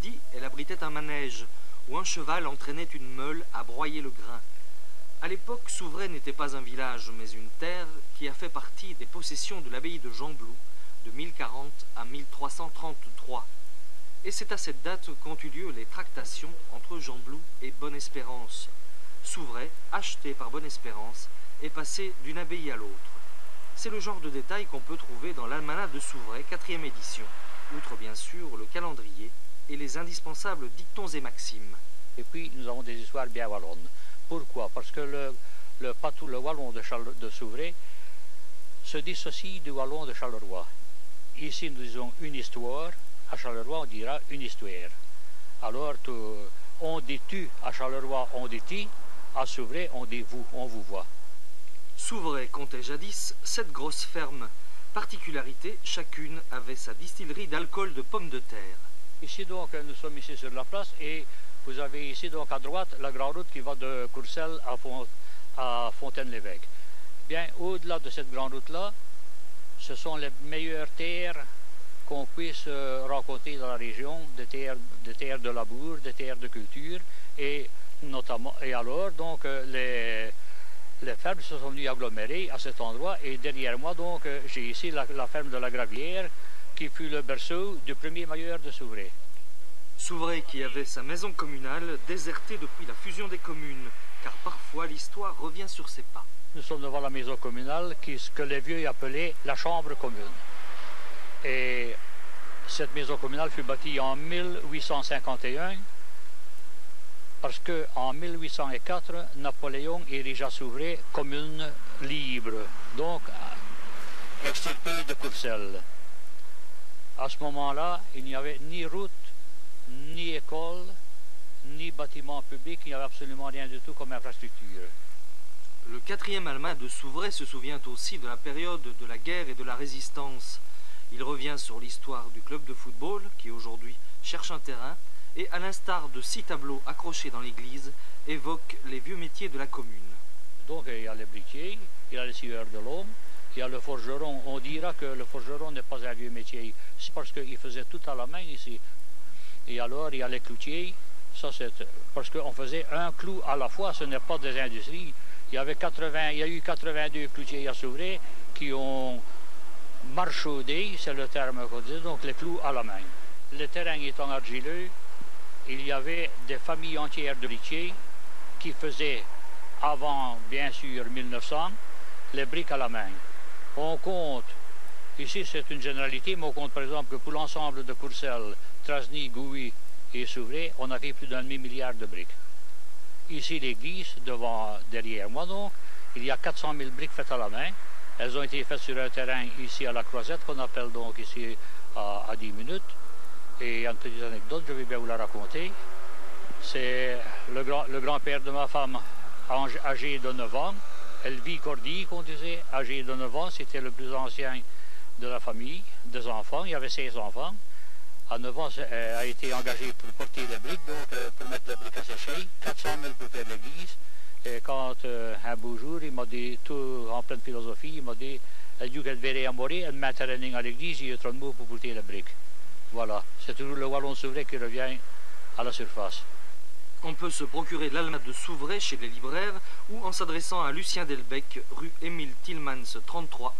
Ici, elle abritait un manège où un cheval entraînait une meule à broyer le grain. À l'époque, Souvray n'était pas un village, mais une terre qui a fait partie des possessions de l'abbaye de Gembloux de 1040 à 1333. Et c'est à cette date qu'ont eu lieu les tractations entre Gembloux et Bonne-Espérance. Souvray, acheté par Bonne-Espérance, est passé d'une abbaye à l'autre. C'est le genre de détail qu'on peut trouver dans l'almanach de Souvray, 4e édition, outre bien sûr le calendrier et les indispensables dictons et maximes. Et puis nous avons des histoires bien wallonnes. Pourquoi? Parce que le wallon de Souvray se dissocie du wallon de Charleroi. Ici nous disons une histoire, à Charleroi on dira une histoire. Alors on dit tu, à Charleroi on dit ti, à Souvray on dit vous, on vous voit. Souvray comptait jadis 7 grosses fermes. Particularité, chacune avait sa distillerie d'alcool de pommes de terre. Ici donc nous sommes ici sur la place et vous avez ici donc à droite la grande route qui va de Courcelles à Fontaine-l'Évêque. Bien au-delà de cette grande route-là, ce sont les meilleures terres qu'on puisse rencontrer dans la région, des terres de labour, des terres de culture et notamment alors donc les fermes se sont venues agglomérer à cet endroit et derrière moi donc j'ai ici la ferme de la Gravière qui fut le berceau du premier mailleur de Souvray. Souvray qui avait sa maison communale désertée depuis la fusion des communes, car parfois l'histoire revient sur ses pas. Nous sommes devant la maison communale, ce que les vieux appelaient la chambre commune. Et cette maison communale fut bâtie en 1851, parce qu'en 1804, Napoléon érigea Souvray commune libre, donc extirpée de Courcelles. À ce moment-là, il n'y avait ni route, ni école, ni bâtiment public, il n'y avait absolument rien du tout comme infrastructure. Le 4e almanach de Souvray se souvient aussi de la période de la guerre et de la résistance. Il revient sur l'histoire du club de football, qui aujourd'hui cherche un terrain, et à l'instar de 6 tableaux accrochés dans l'église, évoque les vieux métiers de la commune. Donc il y a les briquiers, il y a les scieurs de l'homme, il y a le forgeron. On dira que le forgeron n'est pas un vieux métier, c'est parce qu'il faisait tout à la main ici. Et alors il y a les cloutiers, ça c'est parce qu'on faisait un clou à la fois, ce n'est pas des industries. Il y a eu 82 cloutiers à Souvray qui ont marchaudé, c'est le terme qu'on dit, donc les clous à la main. Le terrain étant argileux, il y avait des familles entières de briquiers qui faisaient, avant bien sûr 1900, les briques à la main. On compte, ici c'est une généralité, mais on compte par exemple que pour l'ensemble de Courcelles, Trasny, Gouy et Souvray, on avait plus d'1 demi-milliard de briques. Ici l'église, derrière moi donc, il y a 400 000 briques faites à la main. Elles ont été faites sur un terrain ici à la Croisette, qu'on appelle donc ici à 10 minutes. Et une petite anecdote, je vais bien vous la raconter. C'est le grand-père de ma femme, âgé de 9 ans, Elvie Cordy, qu'on disait, âgé de 9 ans, c'était le plus ancien de la famille, des enfants, il y avait 16 enfants. À 9 ans, a été engagé pour porter les briques, donc pour mettre les briques à sécher, 400 000 pour faire l'église. Et quand un beau jour, il m'a dit, tout en pleine philosophie, il m'a dit, Dieu qu'elle verrait à mourir, elle m'intéresse à l'église, il y a trop de mots pour porter les briques. Voilà, c'est toujours le wallon Souvray qui revient à la surface. On peut se procurer l'almanach de Souvray chez les libraires ou en s'adressant à Lucien Delbecq, rue Émile Tillmans 33.